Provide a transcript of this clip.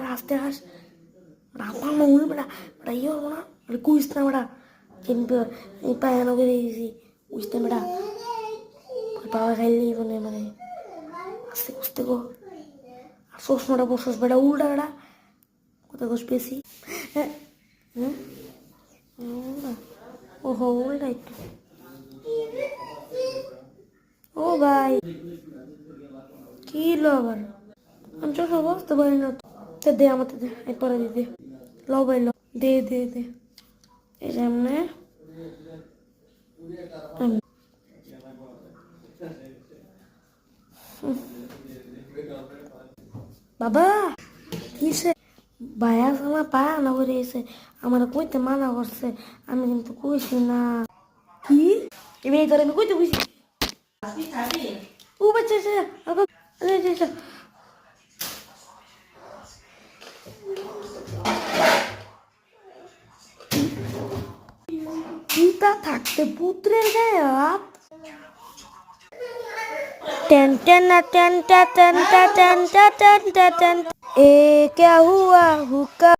আস্তে আস আমার মনে বেড়া বেড়া ইয়ে হবো না কুইস না বেড়া পায়খানা করে দিয়েছি বুঝতে বেড়া বাবা খাইলেই মানে আস্তে আস্তে গো আর চশমাটা বসস বেড়া উল্টা বেড়া কোথায় গোস পেয়েছি হ্যাঁ হ্যাঁ ওহো উল্টা একটু ও ভাই কি লো আবার আমি চোখে বসতে পারি না দে আমার দে পরে দিদি লো ভাই লো দে এই সামনে বাবা কিসে ভাইয়া আমার পায়া না করে এসে আমার কইতে মানা করছে আমি কিন্তু কইছি না কি এমনি তোর আমি কইতে কইছি ও বাচ্চা চিন্তা থাকতে পুত্রের গায়ে হাত ten ten ten ten ten ten ten ten ten ए क्या हुआ हुक्का